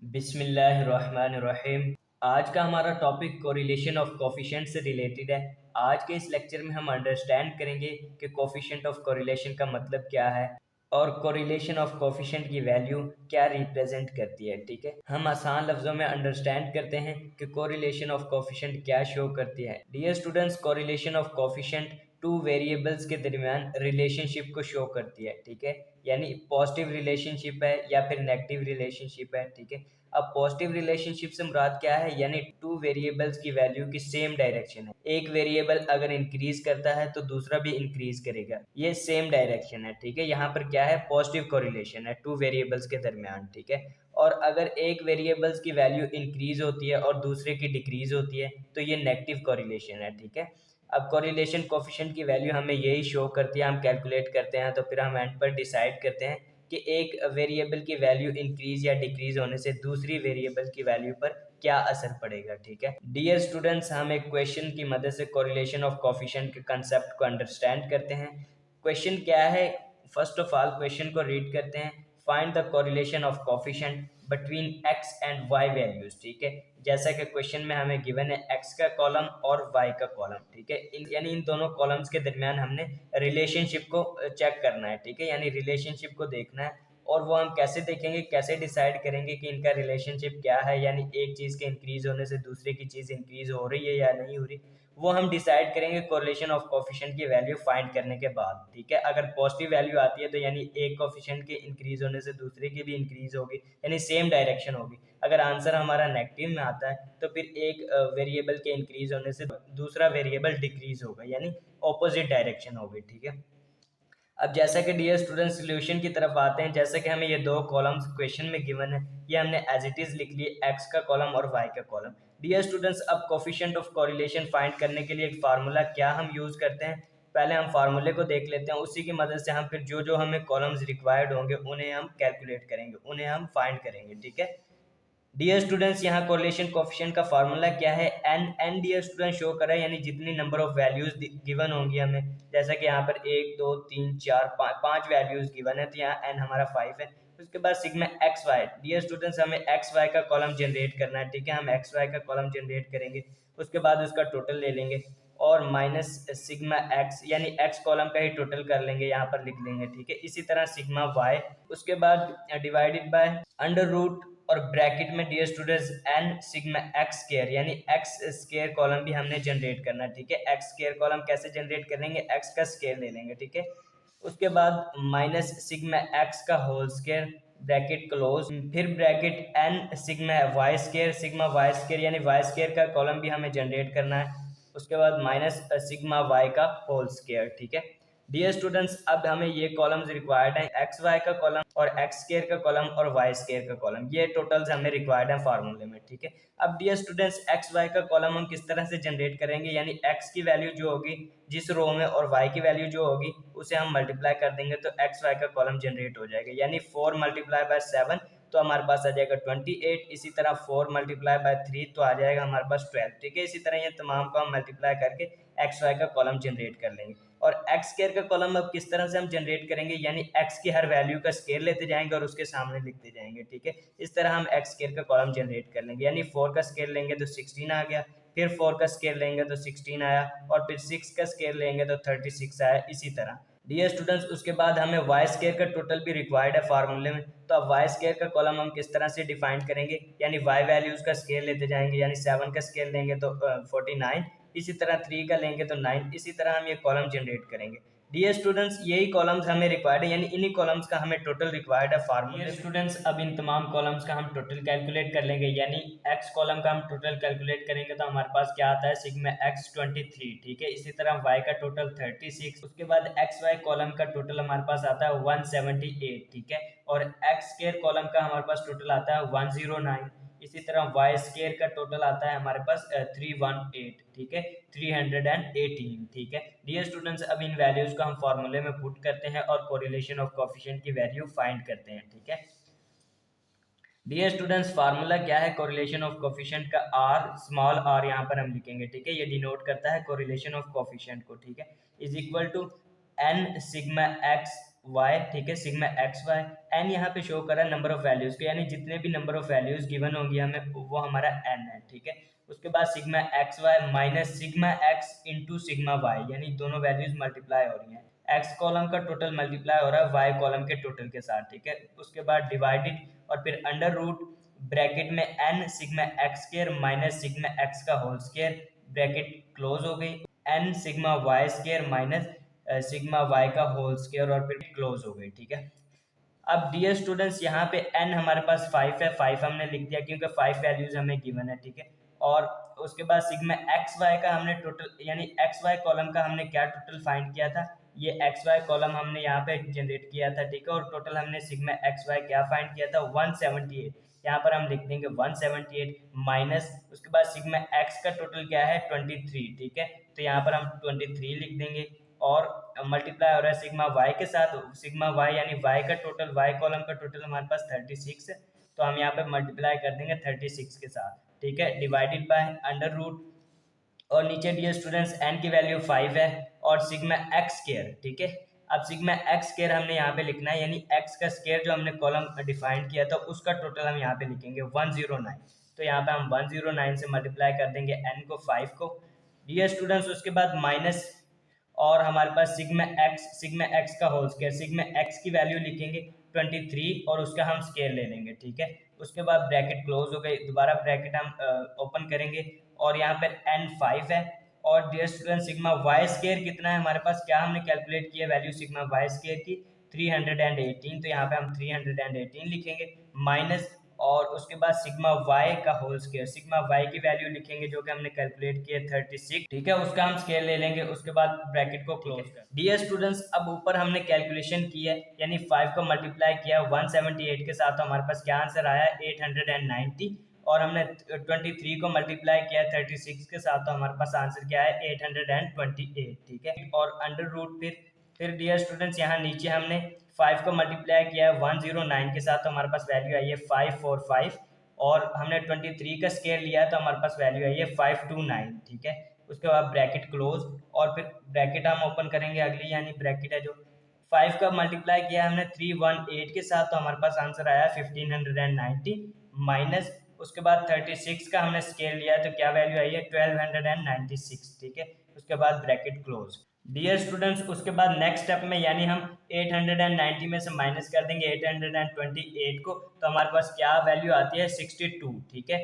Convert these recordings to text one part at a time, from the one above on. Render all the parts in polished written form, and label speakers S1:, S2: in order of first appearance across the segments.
S1: बिस्मिल्लाहिर्रहमानिर्रहीम। आज का हमारा टॉपिक कोरिलेशन ऑफ कोफिशिएंट से रिलेटेड है। आज के इस लेक्चर में हम अंडरस्टैंड करेंगे कि कोफिशिएंट ऑफ कोरिलेशन का मतलब क्या है और कोरिलेशन ऑफ कोफिशिएंट की वैल्यू क्या रिप्रेजेंट करती है। ठीक है, हम आसान लफ्जों में अंडरस्टैंड करते हैं कि कोरिलेशन ऑफ कोफिशिएंट क्या शो करती है। Dear students, correlation of coefficient two variables के दरमियान रिलेशनशिप को शो करती है। ठीक है, यानी पॉजिटिव रिलेशनशिप है या फिर नेगेटिव रिलेशनशिप है। ठीक है, अब पॉजिटिव रिलेशनशिप से मुराद क्या है, यानी टू वेरिएबल्स की वैल्यू की सेम डायरेक्शन है। एक वेरिएबल अगर इंक्रीज करता है तो दूसरा भी इंक्रीज करेगा, ये सेम डायरेक्शन है। ठीक है, यहाँ पर क्या है, पॉजिटिव कोरिलेशन है टू वेरिएबल्स के दरमियान। ठीक है, और अगर एक वेरिएबल्स की वैल्यू इंक्रीज होती है और दूसरे की डिक्रीज होती है तो ये नेगेटिव कोरिलेशन है। ठीक है, अब कोरिलेशन कोफिशिएंट की वैल्यू हमें यही शो करती है, हम कैलकुलेट करते हैं तो फिर हम एंड पर डिसाइड करते हैं कि एक वेरिएबल की वैल्यू इंक्रीज या डिक्रीज होने से दूसरी वेरिएबल की वैल्यू पर क्या असर पड़ेगा। ठीक है डियर स्टूडेंट्स, हम एक क्वेश्चन की मदद से कोरिलेशन ऑफ कोफिशिएंट के कंसेप्ट को अंडरस्टैंड करते हैं। क्वेश्चन क्या है, फर्स्ट ऑफ ऑल क्वेश्चन को रीड करते हैं। Find the correlation of coefficient between x and y values. ठीक है, जैसा कि क्वेश्चन में हमें गिवन है x का कॉलम और y का कॉलम। ठीक है, यानी इन दोनों कॉलम्स के दरमियान हमने रिलेशनशिप को चेक करना है। ठीक है, यानी रिलेशनशिप को देखना है और वो हम कैसे देखेंगे, कैसे डिसाइड करेंगे कि इनका रिलेशनशिप क्या है, यानी एक चीज़ के इंक्रीज होने से दूसरे की चीज़ इंक्रीज हो रही है या नहीं हो रही, वो हम डिसाइड करेंगे कोरिलेशन ऑफ कोफिशिएंट की वैल्यू फाइंड करने के बाद। ठीक है, अगर पॉजिटिव वैल्यू आती है तो यानी एक कोफिशिएंट के इंक्रीज होने से दूसरे की भी इंक्रीज होगी, यानी सेम डायरेक्शन होगी। अगर आंसर हमारा नेगेटिव में आता है तो फिर एक वेरिएबल के इंक्रीज होने से दूसरा वेरिएबल डिक्रीज होगा, यानी ऑपोजिट डायरेक्शन होगी। ठीक है, अब जैसा कि डियर स्टूडेंट सोल्यूशन की तरफ आते हैं, जैसा कि हमें ये दो कॉलम्स क्वेश्चन में गिवन है, ये हमने एज इट इज लिख लिए, एक्स का कॉलम और वाई का कॉलम। डियर स्टूडेंट्स, अब कोफिशिएंट ऑफ कोरिलेशन फाइंड करने के लिए एक फार्मूला क्या हम यूज करते हैं, पहले हम फार्मूले को देख लेते हैं, उसी की मदद से हम फिर जो जो हमें कॉलम्स रिक्वायर्ड होंगे उन्हें हम कैलकुलेट करेंगे, उन्हें हम फाइंड करेंगे। ठीक है डियर स्टूडेंट्स, यहाँ कोरिलेशन कोफिशिएंट का फार्मूला क्या है, n n dear student show करा है, यानी जितनी नंबर ऑफ वैल्यूज गिवन होंगी हमें, जैसा कि यहाँ पर 1 2 3 4 5 वैल्यूज गिवन है तो यहाँ एन हमारा 5 है। उसके बाद sigma x y, dear students हमें एक्स वाई का कॉलम जनरेट करना है। ठीक है, हम एक्स वाई का कॉलम जनरेट करेंगे, उसके बाद उसका टोटल ले लेंगे और माइनस सिग्मा एक्स, यानी एक्स कॉलम का ही टोटल कर लेंगे, यहाँ पर लिख लेंगे। ठीक है, इसी तरह सिग्मा वाई, उसके बाद डिवाइडेड बाय अंडर रूट और ब्रैकेट में dear students n sigma x square, यानी एक्स स्केयर कॉलम भी हमने जनरेट करना है। ठीक है, एक्स स्केयर कॉलम कैसे जनरेट करेंगे, एक्स का स्केयर ले लेंगे। ठीक है, उसके बाद माइनस सिग्मा एक्स का होल स्केयर, ब्रैकेट क्लोज, फिर bracket n sigma y square यानी वाई स्केयर का कॉलम भी हमें जनरेट करना है, उसके बाद माइनस सिग्मा वाई का होल स्केयर। ठीक है डियर स्टूडेंट्स, अब हमें ये कॉलम्स रिक्वायर्ड है, एक्स वाई का कॉलम और एक्स स्केयर का कॉलम और वाई स्केयर का कॉलम, ये टोटल्स हमें रिक्वायर्ड है फार्मूले में। ठीक है, अब डियर स्टूडेंट्स, एक्स वाई का कॉलम हम किस तरह से जनरेट करेंगे, यानी एक्स की वैल्यू जो होगी जिस रो में और वाई की वैल्यू जो होगी उसे हम मल्टीप्लाई कर देंगे तो एक्स वाई का कॉलम जनरेट हो जाएगा, यानी 4 मल्टीप्लाई बाय 7 तो हमारे पास आ जाएगा 28, इसी तरह 4 मल्टीप्लाई बाय 3 तो आ जाएगा हमारे पास 12। ठीक है, इसी तरह ये तमाम को हम मल्टीप्लाई करके एक्स वाई का कॉलम जनरेट कर लेंगे। और एक्स स्केयर का कॉलम अब किस तरह से हम जनरेट करेंगे, यानी एक्स की हर वैल्यू का स्केयर लेते जाएंगे और उसके सामने लिखते जाएंगे। ठीक है, इस तरह हम एक्स स्केयर का कॉलम जनरेट कर लेंगे, यानी 4 का स्केयर लेंगे तो 16 आ गया, फिर 4 का स्केयर लेंगे तो 16 आया और फिर 6 का स्केयर लेंगे तो 36 आया, इसी तरह। डियर स्टूडेंट्स, उसके बाद हमें वाई स्केयर का टोटल भी रिक्वायर्ड है फार्मूले में, तो अब वाई स्केयर का कॉलम हम किस तरह से डिफाइन करेंगे, यानी वाई वैल्यूज का स्केयर लेते जाएंगे, यानी 7 का स्केयर लेंगे तो 49, इसी तरह 3 का लेंगे तो 9, इसी तरह हम ये कॉलम जनरेट करेंगे। डियर स्टूडेंट्स, यही कॉलम्स हमें रिक्वायर्ड है, यानी इन्हीं कॉलम्स का हमें टोटल रिक्वायर्ड है फार्मूले। डियर स्टूडेंट्स, अब इन तमाम कॉलम्स का हम टोटल कैलकुलेट कर लेंगे, यानी एक्स कॉलम का हम टोटल कैलकुलेट करेंगे तो हमारे पास क्या आता है, सिग्मा एक्स 23। ठीक है, इसी तरह वाई का टोटल 36, उसके बाद एक्स वाई कॉलम का टोटल हमारे पास आता है 178। ठीक है, और एक्स स्केयर कॉलम का हमारे पास टोटल आता है 109, इसी तरह वाई स्केयर का टोटल आता है हमारे पास 318। ठीक है, 318। ठीक है डियर स्टूडेंट्स, अब इन वैल्यूज को हम फॉर्मूले में पुट करते हैं और कोरिलेशन ऑफ कोफिशिएंट की वैल्यू फाइंड करते हैं। ठीक है डियर स्टूडेंट्स, फार्मूला क्या है कोरिलेशन ऑफ कोफिशिएंट का, आर, स्मॉल आर यहाँ पर हम लिखेंगे। ठीक है, ये डिनोट करता है कोरिलेशन ऑफ कोफिशिएंट को। ठीक है, is equal to n sigma x y, ठीक है, सिग्मा एक्स वाई। एन यहाँ पे शो कर रहा है नंबर ऑफ वैल्यूज के, यानी जितने भी नंबर ऑफ वैल्यूज गिवन होंगी हमें वो हमारा एन है, ठीक है। उसके बाद sigma x y minus sigma x into sigma y, यानी दोनों वैल्यूज मल्टीप्लाई हो रही हैं। एक्स कॉलम का टोटल मल्टीप्लाई हो रहा है वाई कॉलम के टोटल के साथ, ठीक है। उसके बाद डिवाइडेड और फिर अंडर रूट ब्रैकेट में n sigma x square minus sigma x का होल स्क्वायर, ब्रैकेट क्लोज हो गई, n sigma y square minus sigma y का होल स्क्वायर और फिर क्लोज हो गई, ठीक है। अब डियर स्टूडेंट्स यहाँ पे n हमारे पास 5 है, 5 हमने लिख दिया क्योंकि 5 वैल्यूज हमें गिवन है, ठीक है। और उसके बाद सिग्मा एक्स वाई का हमने टोटल, यानी एक्स वाई कॉलम का हमने क्या टोटल फाइंड किया था, ये एक्स वाई कॉलम हमने यहाँ पे जनरेट किया था, ठीक है। और टोटल हमने सिग्मा एक्स वाई क्या फाइंड किया था, 178। यहाँ पर हम लिख देंगे 178 माइनस उसके बाद सिग्मा एक्स का टोटल क्या है 23, ठीक है। तो यहाँ पर हम 23 लिख देंगे और मल्टीप्लाई हो रहा है सिग्मा वाई के साथ, सिग्मा वाई यानी वाई का टोटल, वाई कॉलम का टोटल हमारे पास 36 है, तो हम यहाँ पे मल्टीप्लाई कर देंगे 36 के साथ, ठीक है। डिवाइडेड बाय अंडर रूट और नीचे डियर स्टूडेंट्स n की वैल्यू 5 है और सिग्मा एक्स स्क्वायर, ठीक है। अब सिग्मा एक्स स्क्वायर हमने यहाँ पे लिखना है, यानी x का स्क्वायर जो हमने कॉलम डिफाइन किया था उसका टोटल हम यहाँ पे लिखेंगे 109। तो यहाँ पे हम 109 से मल्टीप्लाई कर देंगे n को 5 को डियर स्टूडेंट्स। उसके बाद माइनस और हमारे पास सिग्मा एक्स का होल स्क्वायर, सिग्मा एक्स की वैल्यू लिखेंगे 23 और उसका हम स्क्वायर ले लेंगे, ठीक है। उसके बाद ब्रैकेट क्लोज हो गई, दोबारा ब्रैकेट हम ओपन करेंगे और यहाँ पर n 5 है और dear student sigma y square कितना है हमारे पास, क्या हमने कैलकुलेट किया वैल्यू सिग्मा वाई स्क्वायर की 318, तो यहाँ पे हम 318 लिखेंगे माइनस और उसके बाद सिग्मा वाई का होल स्क्वायर, सिग्मा वाई की वैल्यू लिखेंगे जो कि हमने कैलकुलेट किया 36, ठीक है। उसका हम स्क्वायर ले लेंगे, उसके बाद ब्रैकेट को क्लोज कर। डियर स्टूडेंट्स अब ऊपर हमने कैलकुलेशन की है, यानी 5 को मल्टीप्लाई किया 178 के साथ, तो हमारे पास क्या आंसर आया 890 और हमने 23 को मल्टीप्लाई किया 36 के साथ, तो हमारे पास आंसर क्या है 828, ठीक है। और अंडर रूट फिर डियर स्टूडेंट्स यहाँ नीचे हमने 5 को मल्टीप्लाई किया है 109 के साथ, तो हमारे पास वैल्यू आई है 545 और हमने 23 का स्केयर लिया है तो हमारे पास वैल्यू आई है 529, ठीक है। उसके बाद ब्रैकेट क्लोज और फिर ब्रैकेट हम ओपन करेंगे अगली, यानी ब्रैकेट है जो 5 का मल्टीप्लाई किया हमने 318 के साथ, तो हमारे पास आंसर आया 1590 माइनस उसके बाद 36 का हमने स्केल लिया है तो क्या वैल्यू आई है 1296, ठीक है। उसके बाद ब्रैकेट क्लोज। डियर स्टूडेंट्स उसके बाद नेक्स्ट स्टेप में यानी हम 890 में से माइनस कर देंगे 828 को, तो हमारे पास क्या वैल्यू आती है 62, ठीक है।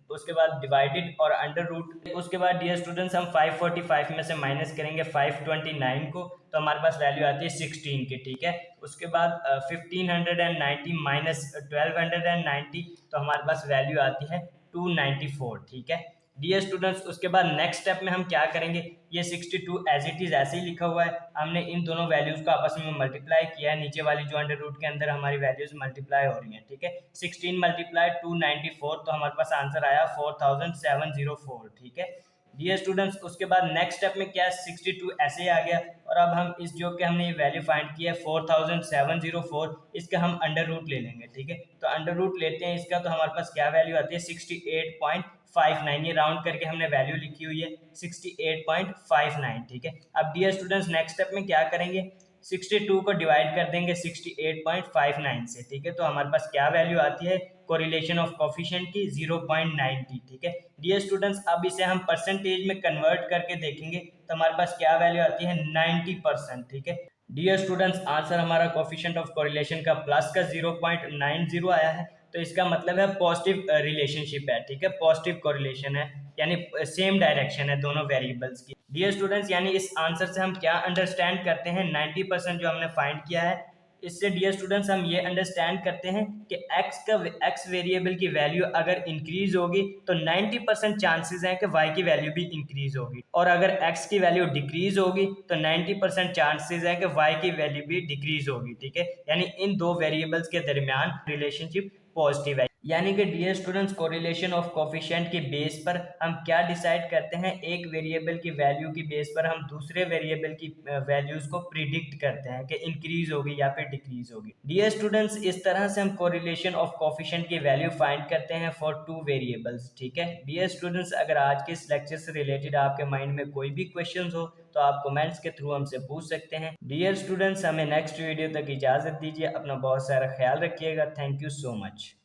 S1: उसके बाद डिवाइडेड और अंडर रूट, उसके बाद डियर स्टूडेंट्स हम 545 में से माइनस करेंगे 529 को, तो हमारे पास वैल्यू आती है 16 की, ठीक है। उसके बाद 1590 माइनस 1290, तो हमारे पास वैल्यू आती है 294, ठीक है। डियर स्टूडेंट्स उसके बाद नेक्स्ट स्टेप में हम क्या करेंगे, ये 62 एज इट इज ऐसे ही लिखा हुआ है, हमने इन दोनों वैल्यूज को आपस में मल्टीप्लाई किया है, नीचे वाली जो अंडर रूट के अंदर हमारी वैल्यूज मल्टीप्लाई हो रही हैं, ठीक है। 16 मल्टीप्लाई 294, तो हमारे पास आंसर आया 4704, ठीक है। डियर स्टूडेंट्स उसके बाद नेक्स्ट स्टेप में क्या है 62 ऐसे ही आ गया और अब हम इस जो कि हमने ये वैल्यू फाइंड की है 4704, इसका हम अंडर रूट ले लेंगे, ठीक है। तो अंडर रूट लेते हैं इसका, तो हमारे पास क्या वैल्यू आती है 68.59, ये राउंड करके हमने वैल्यू लिखी हुई है 68.59, ठीक है। अब डियर स्टूडेंट्स नेक्स्ट स्टेप में क्या करेंगे 62 को डिवाइड कर देंगे 68.59 से, ठीक है। तो हमारे पास क्या वैल्यू आती है कोरिलेशन ऑफ कोफिशिएंट की 0.90, ठीक है। डियर स्टूडेंट्स अब इसे हम परसेंटेज में कन्वर्ट करके देखेंगे तो हमारे पास क्या वैल्यू आती है 90%, ठीक है। डियर स्टूडेंट्स आंसर हमारा कोफिशिएंट ऑफ कोरिलेशन का प्लस का 0.90 आया है, तो इसका मतलब है पॉजिटिव रिलेशनशिप है, ठीक है, पॉजिटिव कोरिलेशन है, यानी सेम डायरेक्शन है दोनों वेरिएबल्स की। डियर स्टूडेंट्स यानी इस आंसर से हम क्या अंडरस्टैंड करते हैं 90% जो हमने फाइंड किया है, इससे डियर स्टूडेंट्स हम ये अंडरस्टैंड करते हैं कि एक्स वेरिएबल की वैल्यू अगर इंक्रीज होगी तो 90% चांसेस हैं कि वाई की वैल्यू भी इंक्रीज होगी, और अगर एक्स की वैल्यू डिक्रीज होगी तो 90% चांसेस हैं कि वाई की वैल्यू भी डिक्रीज होगी, ठीक है। यानी इन दो वेरिएबल्स के दरमियान रिलेशनशिप पॉजिटिव है। यानी कि dear students, correlation of coefficient के बेस पर हम क्या डिसाइड करते हैं, एक वेरिएबल की वैल्यू की बेस पर हम दूसरे वेरिएबल की वैल्यूज को प्रिडिक्ट करते हैं कि इंक्रीज होगी या फिर डिक्रीज होगी। डियर स्टूडेंट्स, इस तरह से हम कोरिलेशन ऑफ कोफिशिएंट की वैल्यू फाइंड करते हैं फॉर टू वेरिएबल्स। ठीक है डियर स्टूडेंट्स, अगर आज के इस लेक्चर से रिलेटेड आपके माइंड में कोई भी क्वेश्चन हो तो आप कमेंट्स के थ्रू हमसे पूछ सकते हैं। डियर स्टूडेंट्स, हमें नेक्स्ट वीडियो तक इजाजत दीजिए। अपना बहुत सारा ख्याल रखिएगा। Thank you so much.